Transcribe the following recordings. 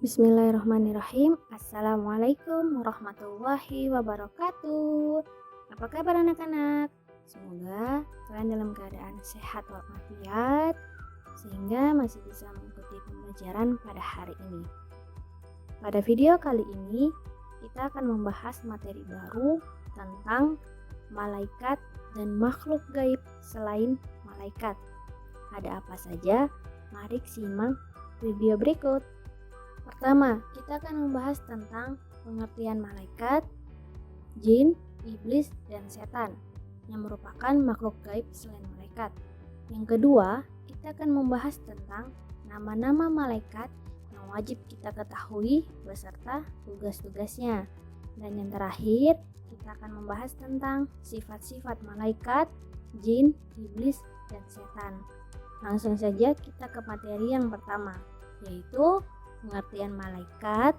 Bismillahirrahmanirrahim. Assalamualaikum warahmatullahi wabarakatuh. Apa kabar anak-anak? Semoga kalian dalam keadaan sehat walafiat sehingga masih bisa mengikuti pembelajaran pada hari ini. Pada video kali ini kita akan membahas materi baru tentang malaikat dan makhluk gaib selain malaikat. Ada apa saja? Mari simak video berikut. Pertama, kita akan membahas tentang pengertian malaikat, jin, iblis, dan setan yang merupakan makhluk gaib selain malaikat. Yang kedua, kita akan membahas tentang nama-nama malaikat yang wajib kita ketahui beserta tugas-tugasnya. Dan yang terakhir, kita akan membahas tentang sifat-sifat malaikat, jin, iblis, dan setan. Langsung saja kita ke materi yang pertama, yaitu pengertian malaikat,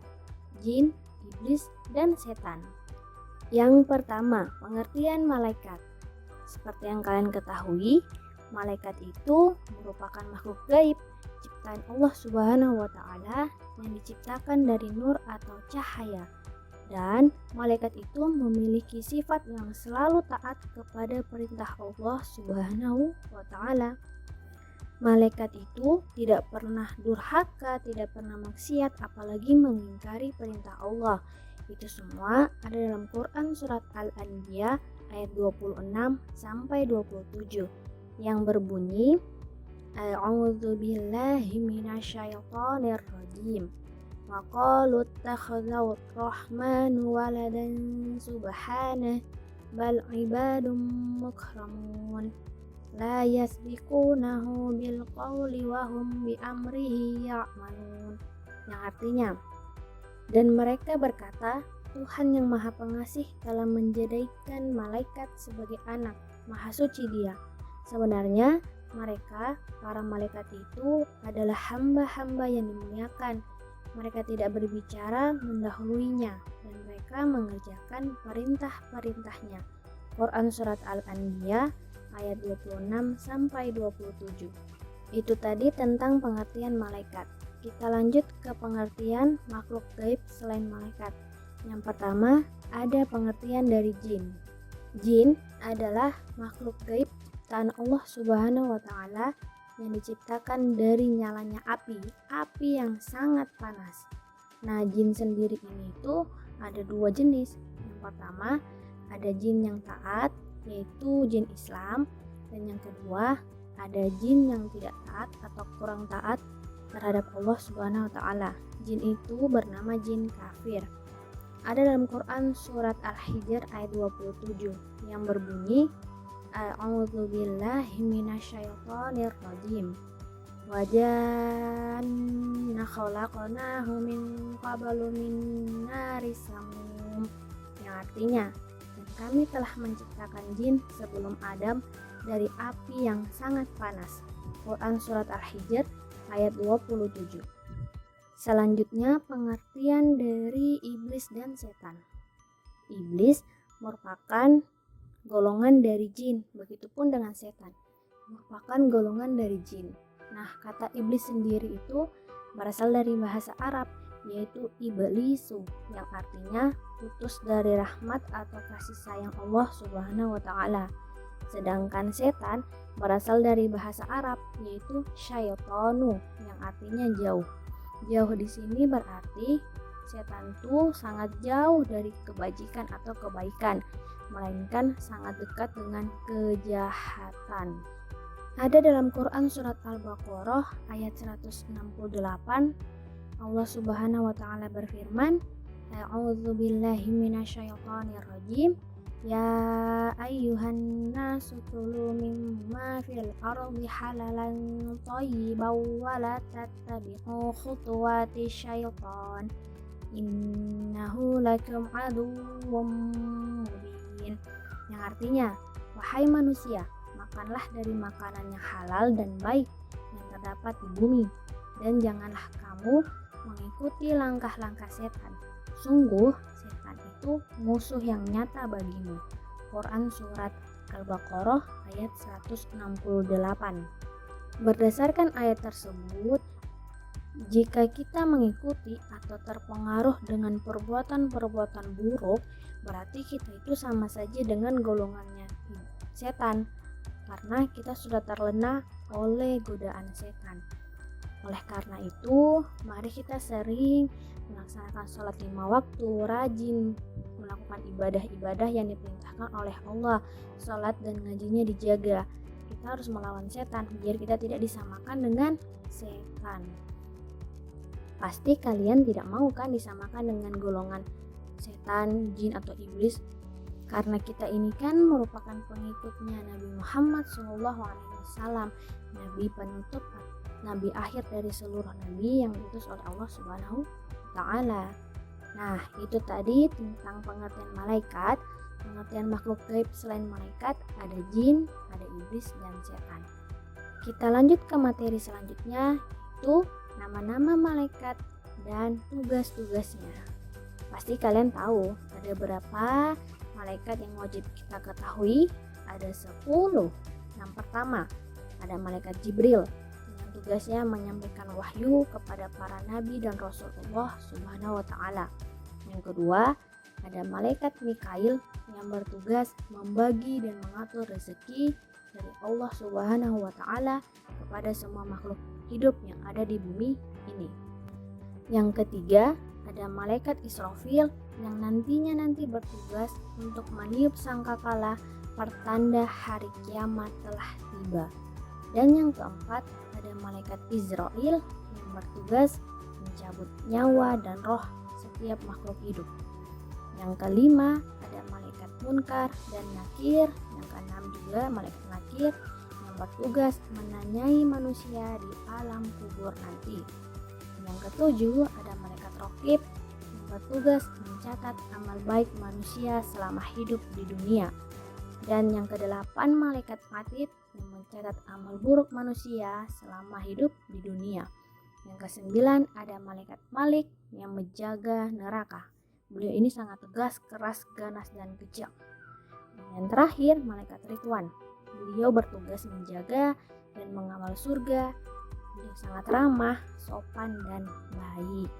jin, iblis, dan setan. Yang pertama, pengertian malaikat. Seperti yang kalian ketahui, malaikat itu merupakan makhluk gaib ciptaan Allah Subhanahu wa Ta'ala yang diciptakan dari nur atau cahaya. Dan malaikat itu memiliki sifat yang selalu taat kepada perintah Allah Subhanahu wa Ta'ala. Malaikat itu tidak pernah durhaka, tidak pernah maksiat, apalagi mengingkari perintah Allah. Itu semua ada dalam Quran surat Al-Anbiya ayat 26 sampai 27 yang berbunyi A'udzu billahi minasyaitonir rajim. Wa qalu ittakhadha ar-rahmanu waladan subhanahu bal ibadum mukramun. La yasbiqunahu bil qawli wa hum bi amrihi ya'malun. Yang artinya, dan mereka berkata, Tuhan yang Maha Pengasih telah menjadikan malaikat sebagai anak, Maha Suci Dia. Sebenarnya mereka, para malaikat itu adalah hamba-hamba yang dimuliakan. Mereka tidak berbicara mendahuluinya dan mereka mengerjakan perintah-perintahnya. Quran surat Al-Anbiya ayat 26 sampai 27. Itu tadi tentang pengertian malaikat. Kita lanjut ke pengertian makhluk gaib selain malaikat. Yang pertama, ada pengertian dari jin. Jin adalah makhluk gaib ciptaan Allah Subhanahu wa Ta'ala yang diciptakan dari nyalanya api yang sangat panas. Nah, jin sendiri ini itu ada dua jenis. Yang pertama, ada jin yang taat, yaitu jin Islam, dan yang kedua ada jin yang tidak taat atau kurang taat terhadap Allah Subhanahu wa Ta'ala. Jin itu bernama jin kafir. Ada dalam Quran surat Al-Hijr ayat 27 yang berbunyi A'udzu billahi minasyaitonir rajim. Wa janna khalaqnahu min qablu min naris samum. Yang artinya, kami telah menciptakan jin sebelum Adam dari api yang sangat panas. Quran surat Al-Hijr ayat 27. Selanjutnya, pengertian dari iblis dan setan. Iblis merupakan golongan dari jin, begitupun dengan setan merupakan golongan dari jin. Nah, kata iblis sendiri itu berasal dari bahasa Arab, yaitu iblisu, yang artinya putus dari rahmat atau kasih sayang Allah Subhanahu wa Ta'ala. Sedangkan setan berasal dari bahasa Arab, yaitu syaitonu, yang artinya jauh. Jauh di sini berarti setan itu sangat jauh dari kebajikan atau kebaikan, melainkan sangat dekat dengan kejahatan. Ada dalam Quran surat Al-Baqarah ayat 168, Allah Subhanahu wa Ta'ala berfirman, A'udzu billahi minasyaitonir rajim. Ya ayyuhan nasu kulu mimma fil ardi halalan thayyiban wa la tattabi'u khutuwati syaitan. Innahu lakum aduwwum mubin. Yang artinya, wahai manusia, makanlah dari makanan yang halal dan baik yang terdapat di bumi, dan janganlah kamu mengikuti langkah-langkah setan. Sungguh, setan itu musuh yang nyata bagimu. Quran surat Al-Baqarah ayat 168. Berdasarkan ayat tersebut, Jika kita mengikuti atau terpengaruh dengan perbuatan-perbuatan buruk, berarti kita itu sama saja dengan golongannya setan, karena kita sudah terlena oleh godaan setan. Oleh karena itu, mari kita sering melaksanakan sholat 5 waktu, rajin melakukan ibadah-ibadah yang diperintahkan oleh Allah. Sholat dan ngajinya dijaga. Kita harus melawan setan biar kita tidak disamakan dengan setan. Pasti kalian tidak mau kan disamakan dengan golongan setan, jin atau iblis, karena kita ini kan merupakan pengikutnya Nabi Muhammad SAW, Nabi penutup, Nabi akhir dari seluruh Nabi yang diutus oleh Allah Subhanahu wa Ta'ala. Nah, itu tadi tentang pengertian malaikat. Pengertian makhluk gaib selain malaikat ada jin, ada iblis, dan setan. Kita lanjut ke materi selanjutnya, yaitu nama-nama malaikat dan tugas-tugasnya. Pasti kalian tahu ada berapa malaikat yang wajib kita ketahui. Ada 10. Yang pertama, ada malaikat Jibril, yang tugasnya menyampaikan wahyu kepada para nabi dan Rasulullah Subhanahu wa Ta'ala. Yang kedua, ada malaikat Mikail yang bertugas membagi dan mengatur rezeki dari Allah Subhanahu wa Ta'ala kepada semua makhluk hidup yang ada di bumi ini. Yang ketiga, ada malaikat Israfil yang nanti bertugas untuk meniup sangkakala pertanda hari kiamat telah tiba. Dan yang keempat, ada malaikat Izrail yang bertugas mencabut nyawa dan roh setiap makhluk hidup. Yang kelima, ada malaikat Munkar dan Nakir. Yang keenam juga malaikat Nakir yang bertugas menanyai manusia di alam kubur nanti. Yang ketujuh, ada malaikat Raqib yang bertugas mencatat amal baik manusia selama hidup di dunia. Dan yang kedelapan, malaikat Atid yang mencatat amal buruk manusia selama hidup di dunia. Yang kesembilan, ada malaikat Malik yang menjaga neraka. Beliau ini sangat tegas, keras, ganas, dan kejam. Dan yang terakhir, malaikat Ridwan. Beliau bertugas menjaga dan mengawal surga. Beliau sangat ramah, sopan, dan baik.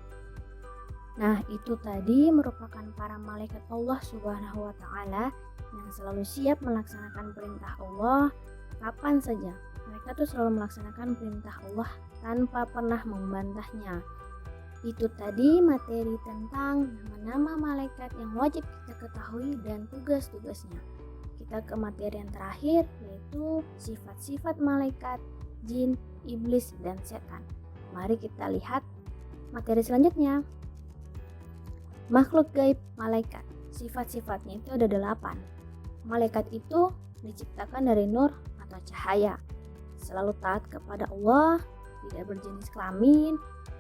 Nah, itu tadi merupakan para malaikat Allah Subhanahu wa Ta'ala yang selalu siap melaksanakan perintah Allah kapan saja. Mereka tuh selalu melaksanakan perintah Allah tanpa pernah membantahnya. Itu tadi materi tentang nama-nama malaikat yang wajib kita ketahui dan tugas-tugasnya. Kita ke materi yang terakhir, yaitu sifat-sifat malaikat, jin, iblis, dan setan. Mari kita lihat materi selanjutnya. Makhluk gaib malaikat. Sifat-sifatnya itu ada 8. Malaikat itu diciptakan dari nur atau cahaya, selalu taat kepada Allah, tidak berjenis kelamin,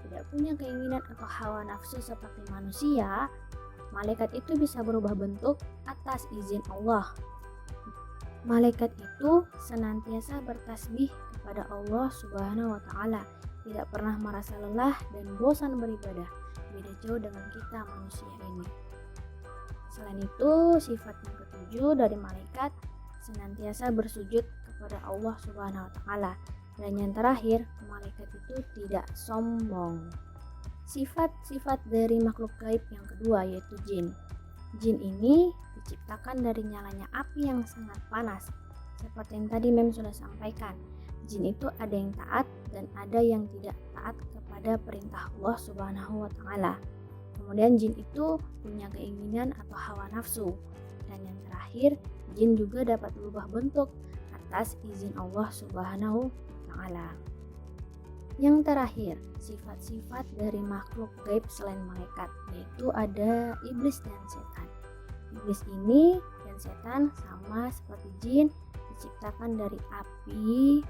tidak punya keinginan atau hawa nafsu seperti manusia. Malaikat itu bisa berubah bentuk atas izin Allah. Malaikat itu senantiasa bertasbih kepada Allah Subhanahu wa Ta'ala, tidak pernah merasa lelah dan bosan beribadah. Beda jauh dengan kita manusia ini. Selain itu, sifat yang ketujuh dari malaikat senantiasa bersujud kepada Allah Subhanahu wa Ta'ala. Dan yang terakhir, malaikat itu tidak sombong. Sifat-sifat dari makhluk gaib yang kedua yaitu jin. Jin ini diciptakan dari nyalanya api yang sangat panas. Seperti yang tadi Mem sudah sampaikan, jin itu ada yang taat dan ada yang tidak taat kepada perintah Allah Subhanahu wa Ta'ala. Kemudian jin itu punya keinginan atau hawa nafsu. Dan yang terakhir, jin juga dapat berubah bentuk atas izin Allah Subhanahu wa Ta'ala. Yang terakhir, sifat-sifat dari makhluk gaib selain malaikat, yaitu ada iblis dan setan. Iblis ini dan setan sama seperti jin, diciptakan dari api.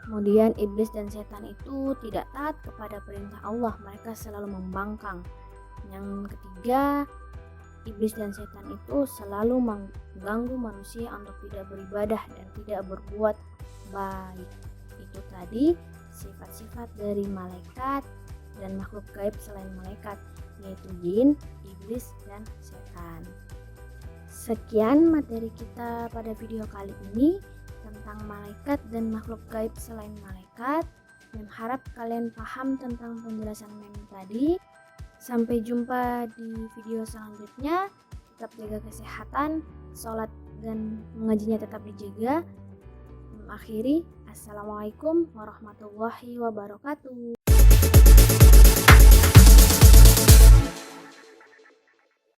Kemudian iblis dan setan itu tidak taat kepada perintah Allah, mereka selalu membangkang. Yang ketiga, iblis dan setan itu selalu mengganggu manusia untuk tidak beribadah dan tidak berbuat baik. Itu tadi sifat-sifat dari malaikat dan makhluk gaib selain malaikat, yaitu jin, iblis, dan setan. Sekian materi kita pada video kali ini tentang malaikat dan makhluk gaib selain malaikat. dan harap kalian paham tentang penjelasan meme tadi. Sampai jumpa di video selanjutnya. Tetap jaga kesehatan, sholat dan mengajinya tetap dijaga. Akhiri, Assalamualaikum warahmatullahi wabarakatuh.